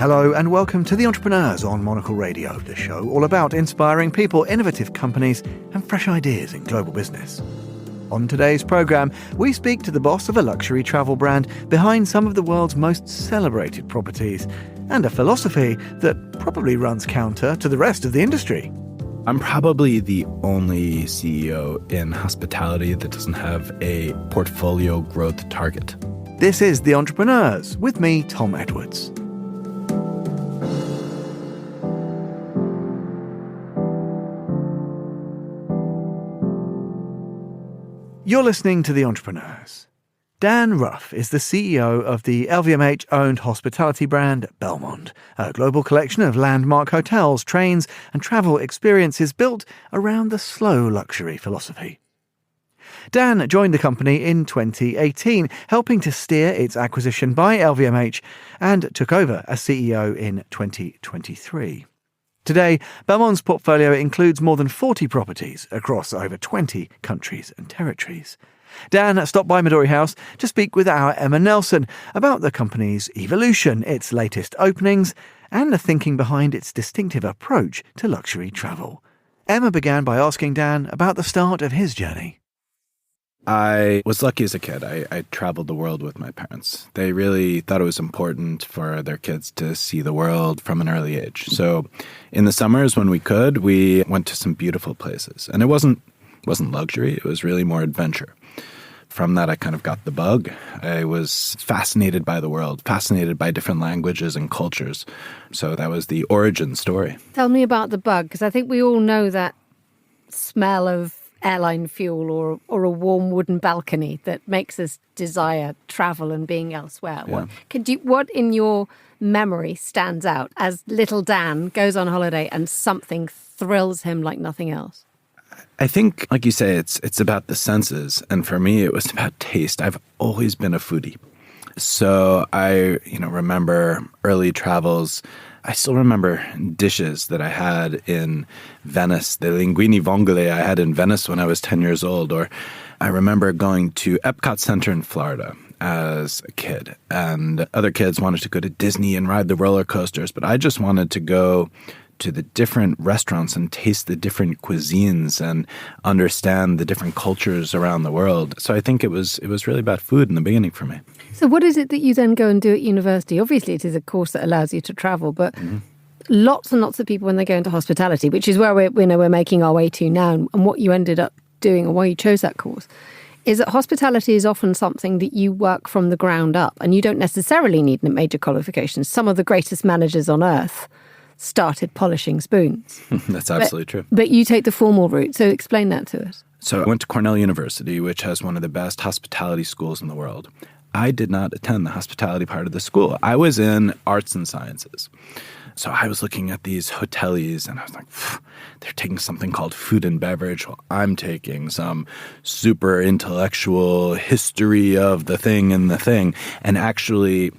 Hello and welcome to The Entrepreneurs on Monocle Radio, the show all about inspiring people, innovative companies and fresh ideas in global business. On today's programme, we speak to the boss of a luxury travel brand behind some of the world's most celebrated properties and a philosophy that probably runs counter to the rest of the industry. I'm probably the only CEO in hospitality that doesn't have a portfolio growth target. This is The Entrepreneurs with me, Tom Edwards. You're listening to The Entrepreneurs. Dan Ruff is the CEO of the LVMH-owned hospitality brand Belmond, a global collection of landmark hotels, trains and travel experiences built around the slow luxury philosophy. Dan joined the company in 2018, helping to steer its acquisition by LVMH, and took over as CEO in 2023. Today, Belmond's portfolio includes more than 40 properties across over 20 countries and territories. Dan stopped by Midori House to speak with our Emma Nelson about the company's evolution, its latest openings, and the thinking behind its distinctive approach to luxury travel. Emma began by asking Dan about the start of his journey. I was lucky as a kid. I traveled the world with my parents. They really thought it was important for their kids to see the world from an early age. So in the summers when we could, we went to some beautiful places. And it wasn't luxury, it was really more adventure. From that, I kind of got the bug. I was fascinated by the world, fascinated by different languages and cultures. So that was the origin story. Tell me about the bug, because I think we all know that smell of airline fuel or a warm wooden balcony that makes us desire travel and being elsewhere. Yeah. What in your memory stands out as little Dan goes on holiday and something thrills him like nothing else? I think, like you say, it's about the senses. And for me, it was about taste. I've always been a foodie. So I, remember early travels. I still remember dishes that I had in Venice, the linguine vongole I had in Venice when I was 10 years old. Or I remember going to Epcot Center in Florida as a kid. And other kids wanted to go to Disney and ride the roller coasters. But I just wanted to go to the different restaurants and taste the different cuisines and understand the different cultures around the world. So I think it was really about food in the beginning for me. So what is it that you then go and do at university? Obviously, it is a course that allows you to travel, but lots and lots of people when they go into hospitality, which is where we're making our way to now, and what you ended up doing and why you chose that course, is that hospitality is often something that you work from the ground up, and you don't necessarily need major qualifications. Some of the greatest managers on earth started polishing spoons. That's absolutely true. But you take the formal route, so explain that to us. So I went to Cornell University, which has one of the best hospitality schools in the world. I did not attend the hospitality part of the school. I was in arts and sciences. So I was looking at these hoteliers and I was like, they're taking something called food and beverage. Well, I'm taking some super intellectual history of the thing and the thing. And actually,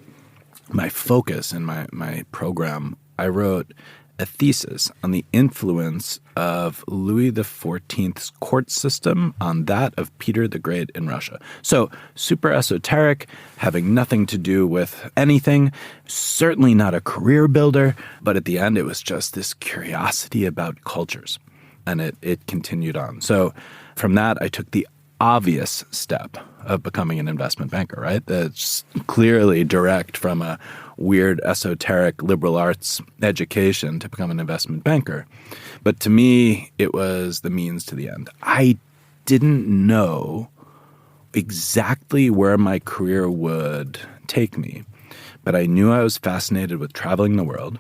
my focus in my program, I wrote a thesis on the influence of Louis XIV's court system on that of Peter the Great in Russia. So super esoteric, having nothing to do with anything, certainly not a career builder, but at the end it was just this curiosity about cultures. And it continued on. So from that, I took the obvious step of becoming an investment banker, right? That's clearly direct from a weird, esoteric, liberal arts education to become an investment banker. But to me, it was the means to the end. I didn't know exactly where my career would take me, but I knew I was fascinated with traveling the world.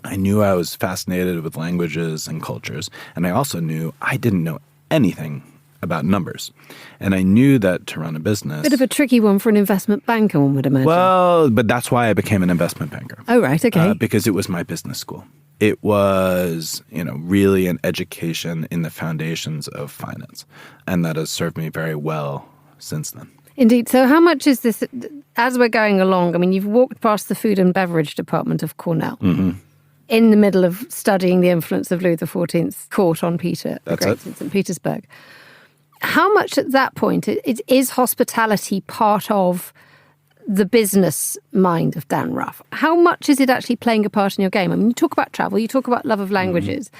I knew I was fascinated with languages and cultures, and I also knew I didn't know anything about numbers. And I knew that to run a business... Bit of a tricky one for an investment banker, one would imagine. Well, but that's why I became an investment banker. Oh, right, okay. Because it was my business school. It was, really an education in the foundations of finance. And that has served me very well since then. Indeed. So how much is this, as we're going along, I mean, you've walked past the food and beverage department of Cornell. Mm-hmm. In the middle of studying the influence of Louis XIV's court on Peter the Great in St. Petersburg. How much at that point is hospitality part of the business mind of Dan Ruff. How much is it actually playing a part in your game? I mean, you talk about travel, you talk about love of languages,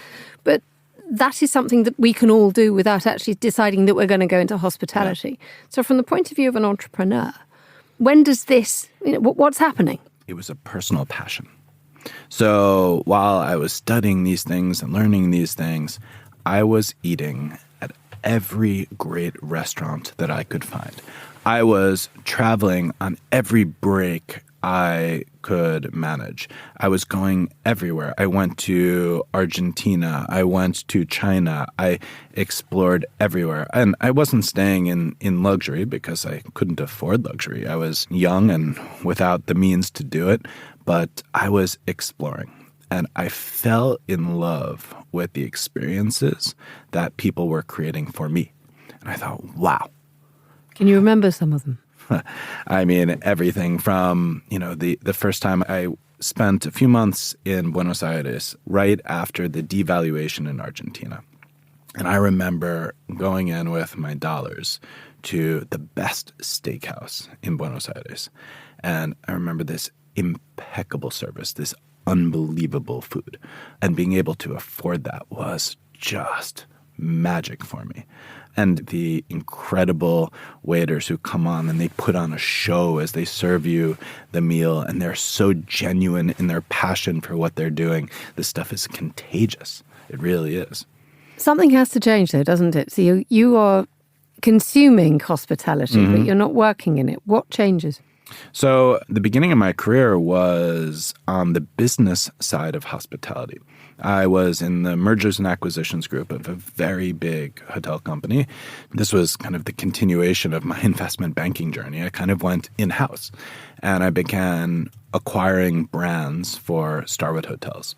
but that is something that we can all do without actually deciding that we're going to go into hospitality. Yeah. So from the point of view of an entrepreneur, when does this, what's happening? It was a personal passion. So while I was studying these things and learning these things, I was eating at every great restaurant that I could find. I was traveling on every break I could manage. I was going everywhere. I went to Argentina. I went to China. I explored everywhere. And I wasn't staying in luxury because I couldn't afford luxury. I was young and without the means to do it, but I was exploring. And I fell in love with the experiences that people were creating for me. And I thought, wow. Can you remember some of them? I mean, everything from, the first time I spent a few months in Buenos Aires right after the devaluation in Argentina. And I remember going in with my dollars to the best steakhouse in Buenos Aires. And I remember this impeccable service, this unbelievable food. And being able to afford that was just magic for me. And the incredible waiters who come on and they put on a show as they serve you the meal, and they're so genuine in their passion for what they're doing. This stuff is contagious. It really is. Something has to change though, doesn't it? So you are consuming hospitality, but you're not working in it. What changes? So the beginning of my career was on the business side of hospitality. I was in the mergers and acquisitions group of a very big hotel company. This was kind of the continuation of my investment banking journey. I kind of went in-house and I began acquiring brands for Starwood hotels.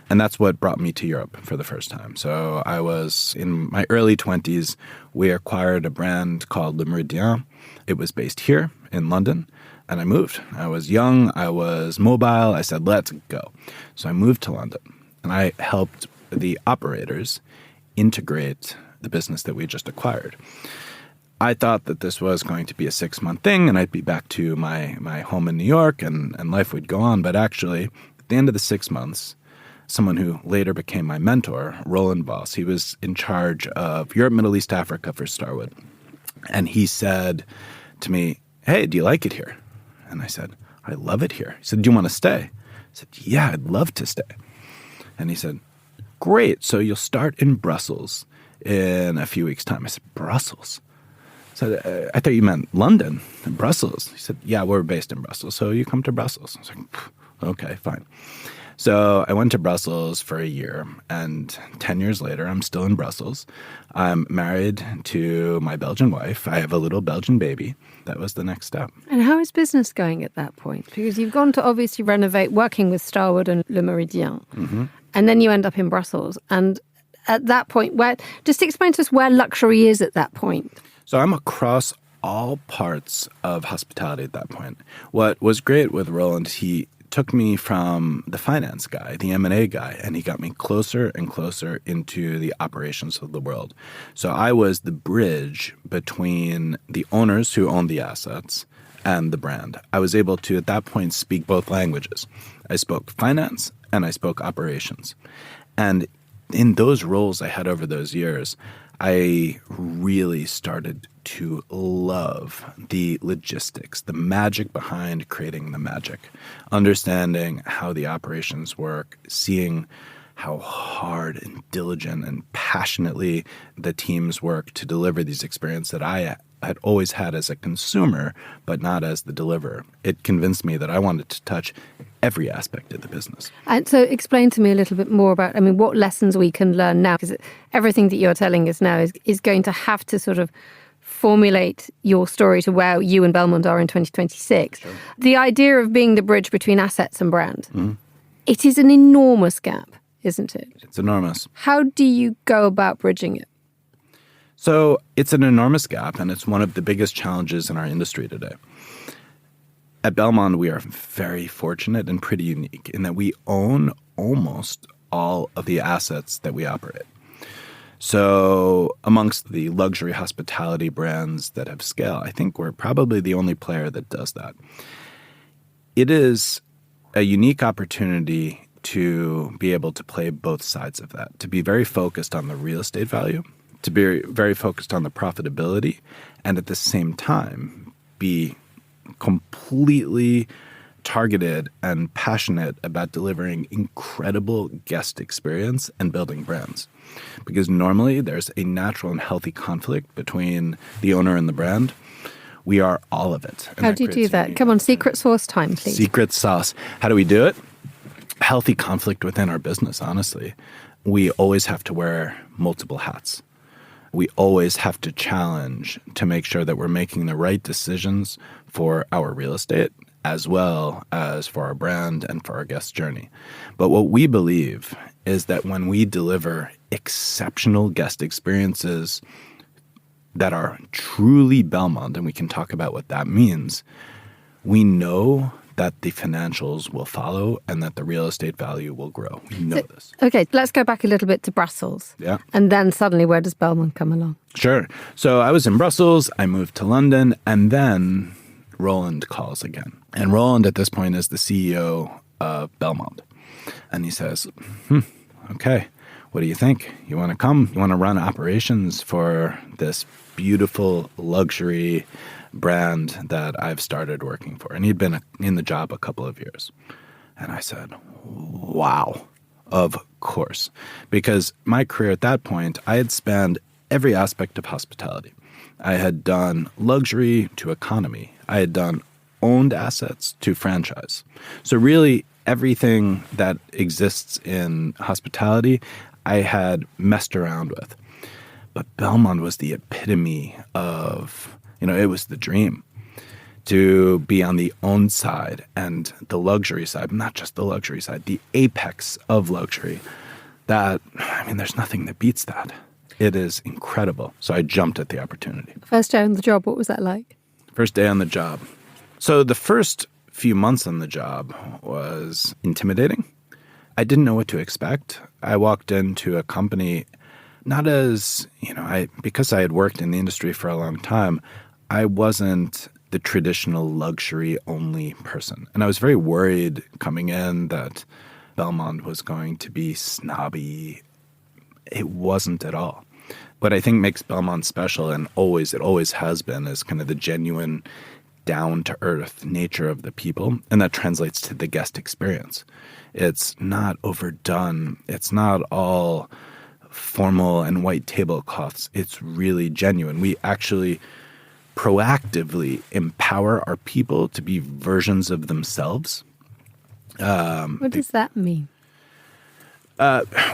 And that's what brought me to Europe for the first time. So I was in my early 20s. We acquired a brand called Le Méridien. It was based here in London. And I moved. I was young. I was mobile. I said, let's go. So I moved to London. And I helped the operators integrate the business that we just acquired. I thought that this was going to be a 6-month thing and I'd be back to my home in New York and life would go on. But actually, at the end of the 6 months, someone who later became my mentor, Roland Voss, he was in charge of Europe, Middle East, Africa for Starwood. And he said to me, hey, do you like it here? And I said, I love it here. He said, do you want to stay? I said, yeah, I'd love to stay. And he said, great, so you'll start in Brussels in a few weeks' time. I said, Brussels? I said, I thought you meant London and Brussels. He said, yeah, we're based in Brussels, so you come to Brussels. I was like, okay, fine. So I went to Brussels for a year, and 10 years later, I'm still in Brussels. I'm married to my Belgian wife. I have a little Belgian baby. That was the next step. And how is business going at that point? Because you've gone to obviously renovate, working with Starwood and Le Méridien, and then you end up in Brussels. And at that point, just explain to us where luxury is at that point. So I'm across all parts of hospitality at that point. What was great with Roland, he took me from the finance guy, the M&A guy, and he got me closer and closer into the operations of the world. So I was the bridge between the owners who owned the assets and the brand. I was able to, at that point, speak both languages. I spoke finance and I spoke operations. And in those roles I had over those years, I really started to love the logistics, the magic behind creating the magic, understanding how the operations work, seeing how hard and diligent and passionately the teams work to deliver these experiences that I had always had as a consumer, but not as the deliverer. It convinced me that I wanted to touch every aspect of the business. And so explain to me a little bit more about, what lessons we can learn now, because everything that you're telling us now is going to have to sort of formulate your story to where you and Belmond are in 2026. Sure. The idea of being the bridge between assets and brand, it is an enormous gap, isn't it? It's enormous. How do you go about bridging it? So it's an enormous gap, and it's one of the biggest challenges in our industry today. At Belmond, we are very fortunate and pretty unique in that we own almost all of the assets that we operate. So amongst the luxury hospitality brands that have scale, I think we're probably the only player that does that. It is a unique opportunity to be able to play both sides of that, to be very focused on the real estate value, to be very focused on the profitability, and at the same time be completely targeted and passionate about delivering incredible guest experience and building brands. Because normally there's a natural and healthy conflict between the owner and the brand. We are all of it. How do you do that? Come on, secret sauce time, please. Secret sauce. How do we do it? Healthy conflict within our business, honestly. We always have to wear multiple hats. We always have to challenge to make sure that we're making the right decisions for our real estate as well as for our brand and for our guest journey. But what we believe is that when we deliver exceptional guest experiences that are truly Belmond, and we can talk about what that means, we know that the financials will follow and that the real estate value will grow. We know this. Okay, let's go back a little bit to Brussels. Yeah. And then suddenly, where does Belmond come along? Sure. So I was in Brussels, I moved to London, and then Roland calls again. And Roland at this point is the CEO of Belmond. And he says, okay, what do you think? You want to come? You want to run operations for this beautiful luxury brand that I've started working for? And he'd been in the job a couple of years. And I said, wow, of course. Because my career at that point, I had spanned every aspect of hospitality. I had done luxury to economy. I had done owned assets to franchise. So really everything that exists in hospitality, I had messed around with. But Belmond was the epitome of, it was the dream to be on the owned side and the luxury side, not just the luxury side, the apex of luxury. There's nothing that beats that. It is incredible. So I jumped at the opportunity. First day on the job, what was that like? First day on the job. So the first few months on the job was intimidating. I didn't know what to expect. I walked into a company not as, because I had worked in the industry for a long time, I wasn't the traditional luxury only person. And I was very worried coming in that Belmond was going to be snobby. It wasn't at all. What I think makes Belmond special, and it always has been, is kind of the genuine down-to-earth nature of the people, and that translates to the guest experience. It's not overdone. It's not all formal and white tablecloths. It's really genuine. We actually proactively empower our people to be versions of themselves. What does that mean?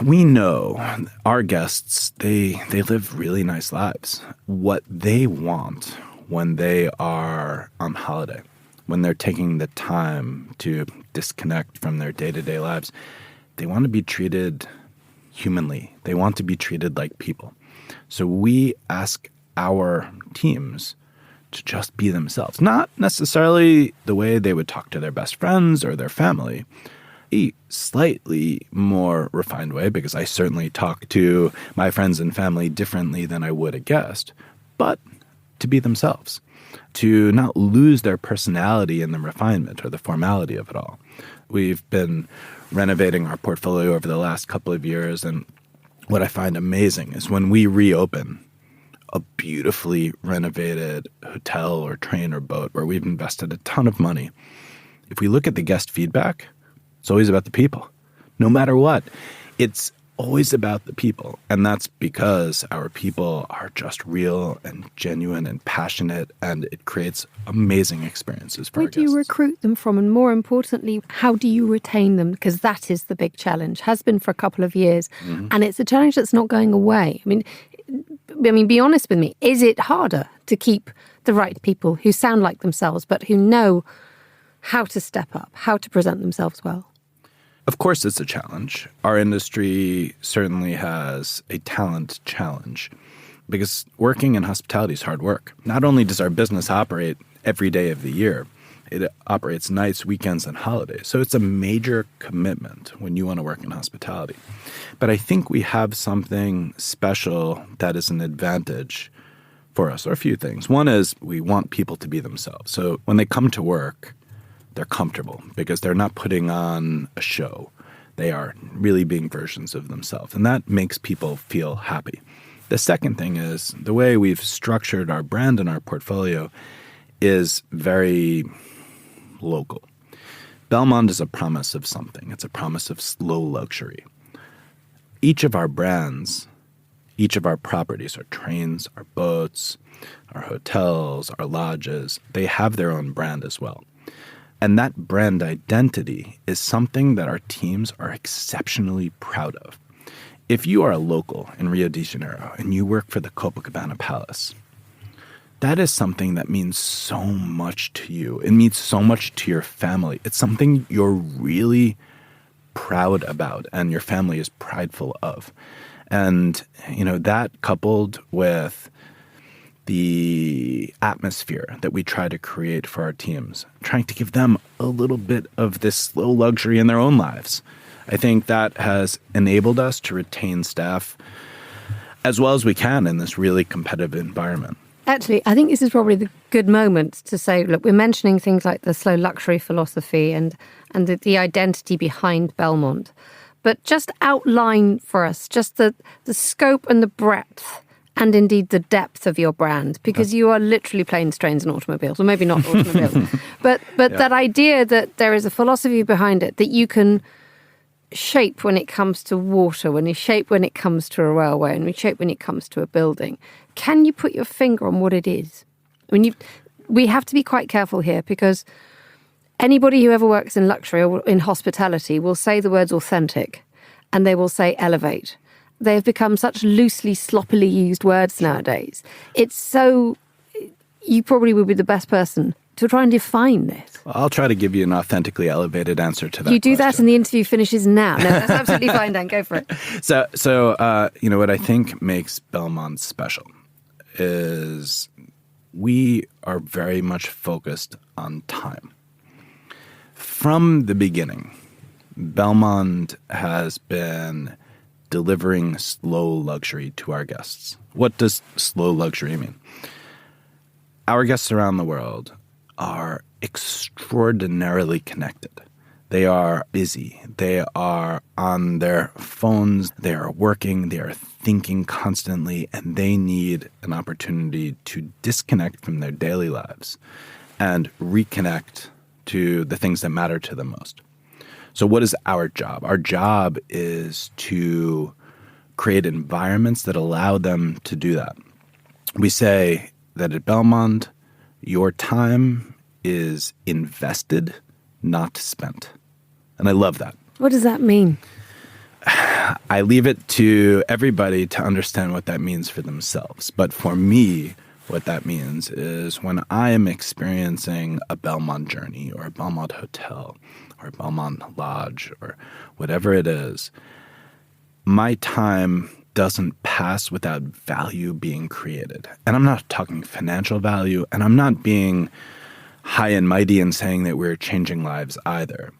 We know our guests, they live really nice lives. What they want when they are on holiday, when they're taking the time to disconnect from their day-to-day lives, they want to be treated humanly. They want to be treated like people. So we ask our teams to just be themselves, not necessarily the way they would talk to their best friends or their family, a slightly more refined way, because I certainly talk to my friends and family differently than I would a guest, but to be themselves, to not lose their personality in the refinement or the formality of it all. We've been renovating our portfolio over the last couple of years, and what I find amazing is when we reopen a beautifully renovated hotel or train or boat where we've invested a ton of money, if we look at the guest feedback, it's always about the people. No matter what, it's always about the people. And that's because our people are just real and genuine and passionate, and it creates amazing experiences for our guests. Where do you recruit them from? And more importantly, how do you retain them? Because that is the big challenge, has been for a couple of years. Mm-hmm. And it's a challenge that's not going away. I mean, be honest with me. Is it harder to keep the right people who sound like themselves, but who know how to step up, how to present themselves well? Of course it's a challenge. Our industry certainly has a talent challenge because working in hospitality is hard work. Not only does our business operate every day of the year, It operates nights, weekends, and holidays. So it's a major commitment when you want to work in hospitality. But I think we have something special that is an advantage for us, or a few things. One is we want people to be themselves. So when they come to work, they're comfortable because they're not putting on a show. They are really being versions of themselves. And that makes people feel happy. The second thing is the way we've structured our brand and our portfolio is very local. Belmond is a promise of something. It's a promise of slow luxury. Each of our brands, each of our properties, our trains, our boats, our hotels, our lodges, they have their own brand as well. And that brand identity is something that our teams are exceptionally proud of. If you are a local in Rio de Janeiro and you work for the Copacabana Palace, that is something that means so much to you. It means so much to your family. It's something you're really proud about and your family is prideful of. And, that coupled with the atmosphere that we try to create for our teams, trying to give them a little bit of this slow luxury in their own lives. I think that has enabled us to retain staff as well as we can in this really competitive environment. Actually, I think this is probably the good moment to say, look, we're mentioning things like the slow luxury philosophy and the identity behind Belmond. But just outline for us just the scope and the breadth and indeed the depth of your brand, because you are literally planes, trains and automobiles, or maybe not automobiles. but that idea that there is a philosophy behind it that you can shape when it comes to water, when you shape when it comes to a railway, and you shape when it comes to a building. Can you put your finger on what it is? We have to be quite careful here because anybody who ever works in luxury or in hospitality will say the words authentic and they will say elevate. They have become such loosely, sloppily used words nowadays. It's so, you probably would be the best person to try and define this. Well, I'll try to give you an authentically elevated answer to that. You do question. that and the interview finishes now. No, that's absolutely fine, Dan. Go for it. So what I think makes Belmond special is we are very much focused on time. From the beginning, Belmond has been delivering slow luxury to our guests. What does slow luxury mean? Our guests around the world are extraordinarily connected. They are busy. They are on their phones. They are working. They are thinking constantly, and they need an opportunity to disconnect from their daily lives and reconnect to the things that matter to them most. So what is our job? Our job is to create environments that allow them to do that. We say that at Belmond, your time is invested, not spent. And I love that. What does that mean? I leave it to everybody to understand what that means for themselves. But for me, what that means is when I am experiencing a Belmond journey or a Belmond hotel or a Belmond lodge or whatever it is, my time doesn't pass without value being created. And I'm not talking financial value, and I'm not being high and mighty and saying that we're changing lives either.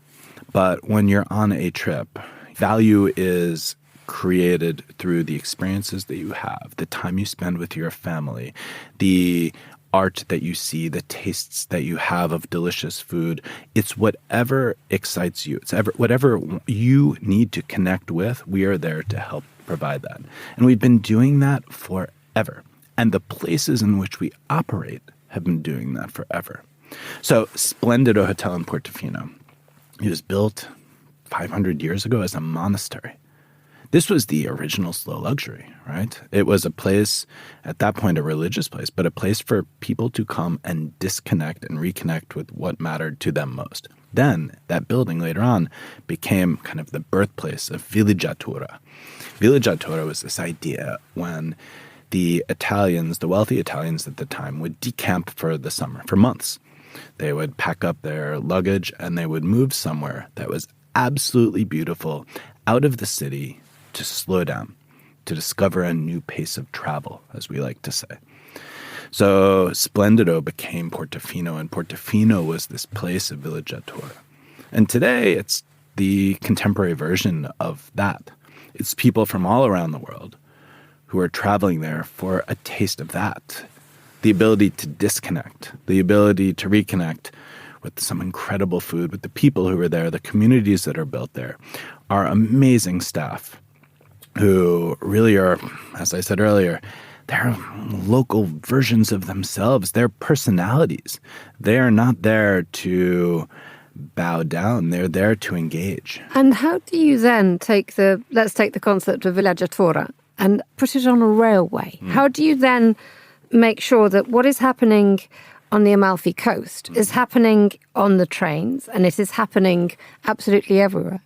But when you're on a trip, value is created through the experiences that you have, the time you spend with your family, the art that you see, the tastes that you have of delicious food. It's whatever excites you. It's whatever you need to connect with, we are there to help provide that. And we've been doing that forever. And the places in which we operate have been doing that forever. So Splendido Hotel in Portofino, it was built 500 years ago as a monastery. This was the original slow luxury, right? It was a place, at that point, a religious place, but a place for people to come and disconnect and reconnect with what mattered to them most. Then that building later on became kind of the birthplace of villeggiatura. Villeggiatura was this idea when the Italians, the wealthy Italians at the time, would decamp for the summer, for months. They would pack up their luggage and they would move somewhere that was absolutely beautiful out of the city to slow down, to discover a new pace of travel, as we like to say. So Splendido became Portofino, and Portofino was this place of villeggiatura. And today, it's the contemporary version of that. It's people from all around the world who are traveling there for a taste of that. The ability to disconnect, the ability to reconnect with some incredible food, with the people who are there, the communities that are built there, our amazing staff who really are, as I said earlier, they're local versions of themselves. They're personalities. They are not there to bow down. They're there to engage. And how do you then let's take the concept of villeggiatura and put it on a railway? How do you then make sure that what is happening on the Amalfi Coast is happening on the trains and it is happening absolutely everywhere?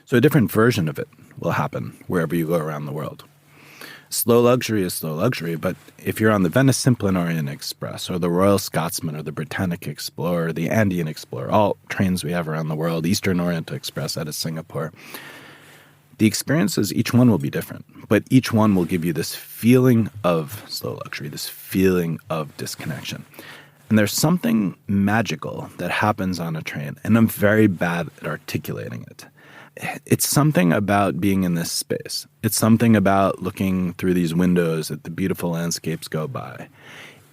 So a different version of it will happen wherever you go around the world. Slow luxury is slow luxury, but if you're on the Venice Simplon Orient Express or the Royal Scotsman or the Britannic Explorer, the Andean Explorer, all trains we have around the world, Eastern Orient Express out of Singapore, the experiences, each one will be different, but each one will give you this feeling of slow luxury, this feeling of disconnection. And there's something magical that happens on a train, and I'm very bad at articulating it. It's something about being in this space. It's something about looking through these windows at the beautiful landscapes go by.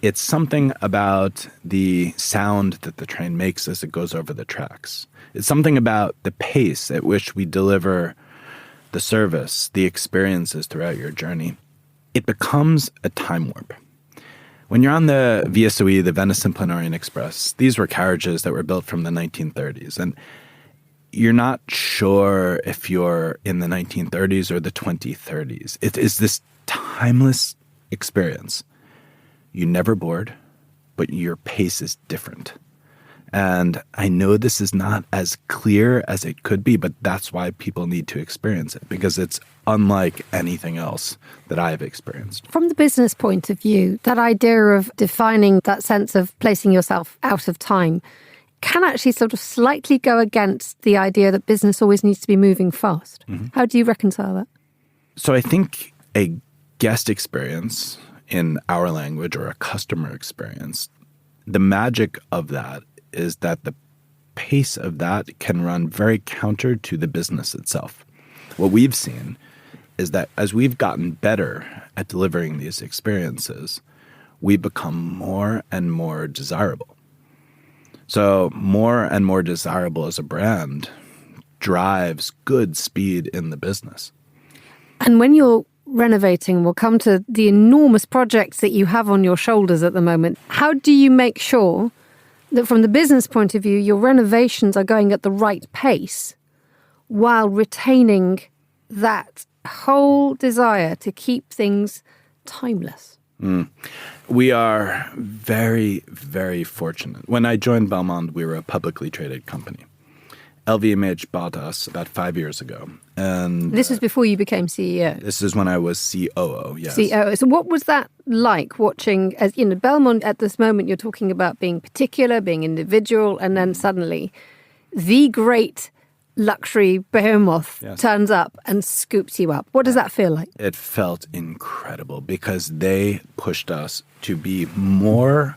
It's something about the sound that the train makes as it goes over the tracks. It's something about the pace at which we deliver the service, the experiences throughout your journey. It becomes a time warp. When you're on the VSOE, the Venice Simplon Orient Express, these were carriages that were built from the 1930s. And you're not sure if you're in the 1930s or the 2030s. It is this timeless experience. You never bored, but your pace is different. And I know this is not as clear as it could be, but that's why people need to experience it, because it's unlike anything else that I've experienced. From the business point of view, that idea of defining that sense of placing yourself out of time can actually sort of slightly go against the idea that business always needs to be moving fast. Mm-hmm. How do you reconcile that? So I think a guest experience in our language or a customer experience, the magic of that is that the pace of that can run very counter to the business itself. What we've seen is that as we've gotten better at delivering these experiences, we become more and more desirable. So more and more desirable as a brand drives good speed in the business. And when you're renovating, we'll come to the enormous projects that you have on your shoulders at the moment. How do you make sure that from the business point of view, your renovations are going at the right pace while retaining that whole desire to keep things timeless? We are very, very fortunate. When I joined Belmond, we were a publicly traded company. LVMH bought us about 5 years ago. And this was before you became CEO? This is when I was COO, yes. COO. So what was that like watching, as you know, Belmond at this moment, you're talking about being particular, being individual, and then suddenly the great luxury behemoth turns up and scoops you up. What does that feel like? It felt incredible because they pushed us to be more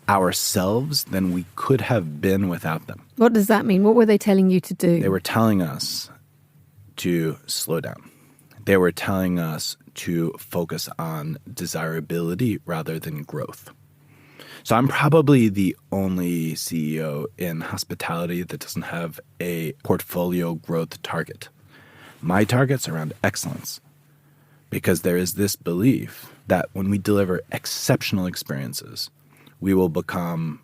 ourselves than we could have been without them. What does that mean? What were they telling you to do? They were telling us to slow down. They were telling us to focus on desirability rather than growth. So I'm probably the only CEO in hospitality that doesn't have a portfolio growth target. My target's around excellence because there is this belief that when we deliver exceptional experiences, we will become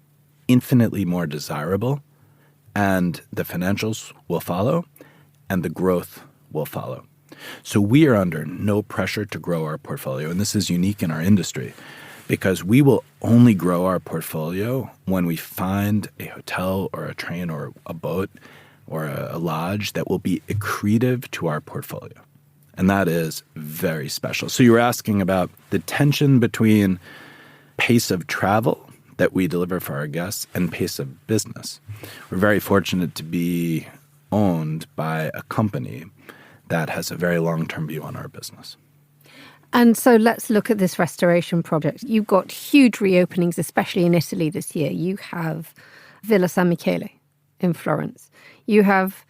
infinitely more desirable and the financials will follow and the growth will follow. So we are under no pressure to grow our portfolio, and this is unique in our industry, because we will only grow our portfolio when we find a hotel or a train or a boat or a lodge that will be accretive to our portfolio. And that is very special. So you were asking about the tension between pace of travel that we deliver for our guests and pace of business. We're very fortunate to be owned by a company that has a very long-term view on our business. And so let's look at this restoration project. You've got huge reopenings, especially in Italy this year. You have Villa San Michele in Florence. You have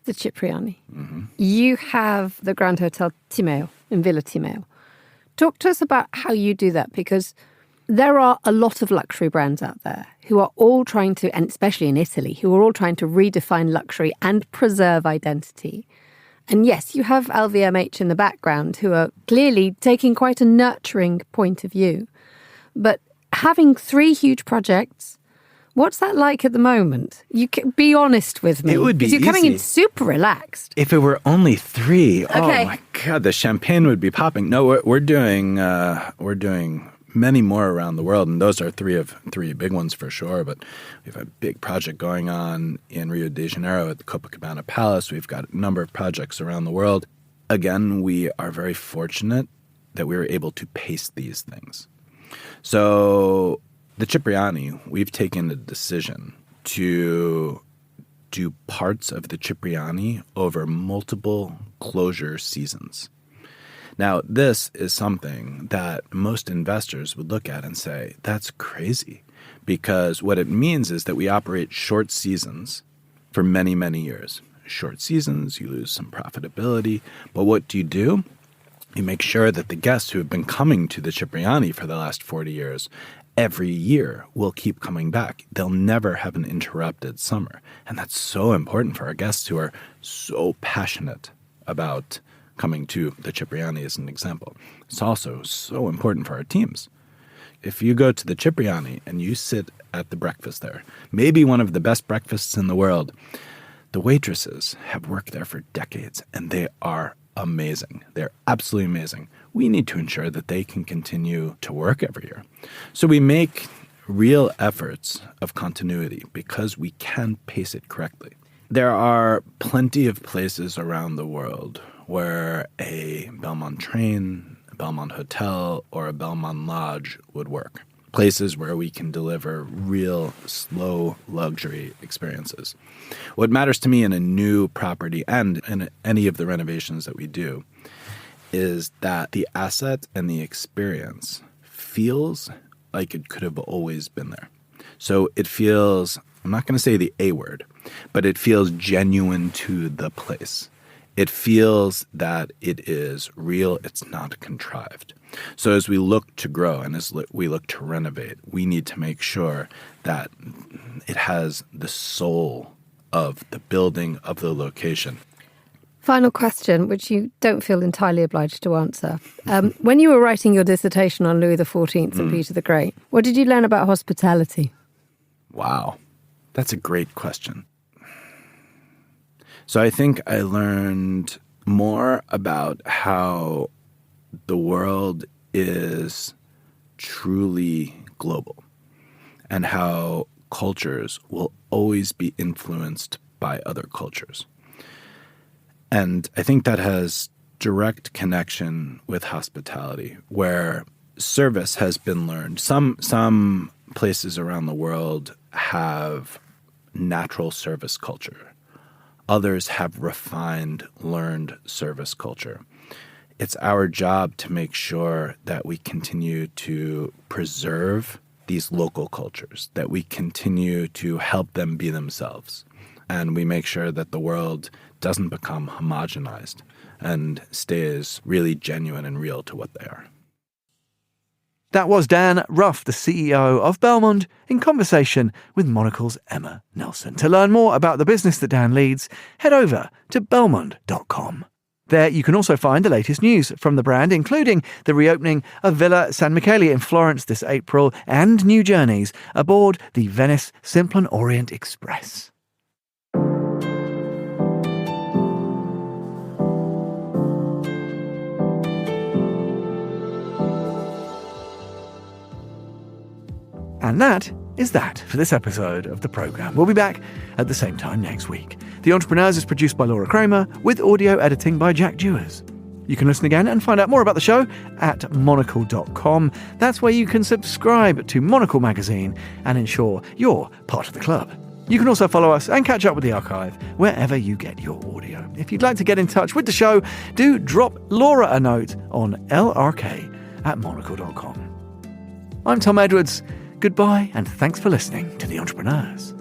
the Cipriani. Mm-hmm. You have the Grand Hotel Timeo in Villa Timeo. Talk to us about how you do that, because there are a lot of luxury brands out there who are all trying to, and especially in Italy, who are all trying to redefine luxury and preserve identity. And yes, you have LVMH in the background who are clearly taking quite a nurturing point of view. But having 3 huge projects, what's that like at the moment? You can be honest with me. It would be easy. You're coming in super relaxed. If it were only 3, okay. Oh my God, the champagne would be popping. No, we're doing many more around the world, and those are 3 big ones for sure. But we have a big project going on in Rio de Janeiro at the Copacabana Palace. We've got a number of projects around the world. Again, we are very fortunate that we were able to pace these things. So the Cipriani, we've taken a decision to do parts of the Cipriani over multiple closure seasons. Now, this is something that most investors would look at and say, that's crazy, because what it means is that we operate short seasons for many, many years. Short seasons, you lose some profitability, but what do? You make sure that the guests who have been coming to the Cipriani for the last 40 years every year will keep coming back. They'll never have an interrupted summer. And that's so important for our guests who are so passionate about coming to the Cipriani as an example. It's also so important for our teams. If you go to the Cipriani and you sit at the breakfast there, maybe one of the best breakfasts in the world, the waitresses have worked there for decades and they are amazing. They're absolutely amazing. We need to ensure that they can continue to work every year. So we make real efforts of continuity because we can pace it correctly. There are plenty of places around the world where a Belmond train, a Belmond hotel, or a Belmond lodge would work. Places where we can deliver real slow luxury experiences. What matters to me in a new property and in any of the renovations that we do is that the asset and the experience feels like it could have always been there. So it feels, I'm not going to say the A word, but it feels genuine to the place. It feels that it is real, it's not contrived. So as we look to grow and as we look to renovate, we need to make sure that it has the soul of the building, of the location. Final question, which you don't feel entirely obliged to answer. When you were writing your dissertation on Louis XIV and Peter the Great, what did you learn about hospitality? Wow, that's a great question. So I think I learned more about how the world is truly global and how cultures will always be influenced by other cultures. And I think that has direct connection with hospitality, where service has been learned. Some places around the world have natural service culture. Others have refined, learned service culture. It's our job to make sure that we continue to preserve these local cultures, that we continue to help them be themselves. And we make sure that the world doesn't become homogenized and stays really genuine and real to what they are. That was Dan Ruff, the CEO of Belmond, in conversation with Monocle's Emma Nelson. To learn more about the business that Dan leads, head over to belmond.com. There you can also find the latest news from the brand, including the reopening of Villa San Michele in Florence this April and new journeys aboard the Venice Simplon Orient Express. And that is that for this episode of the programme. We'll be back at the same time next week. The Entrepreneurs is produced by Laura Kramer with audio editing by Jack Dewars. You can listen again and find out more about the show at monocle.com. That's where you can subscribe to Monocle magazine and ensure you're part of the club. You can also follow us and catch up with the archive wherever you get your audio. If you'd like to get in touch with the show, do drop Laura a note on lrk@monocle.com. I'm Tom Edwards. Goodbye, and thanks for listening to The Entrepreneurs.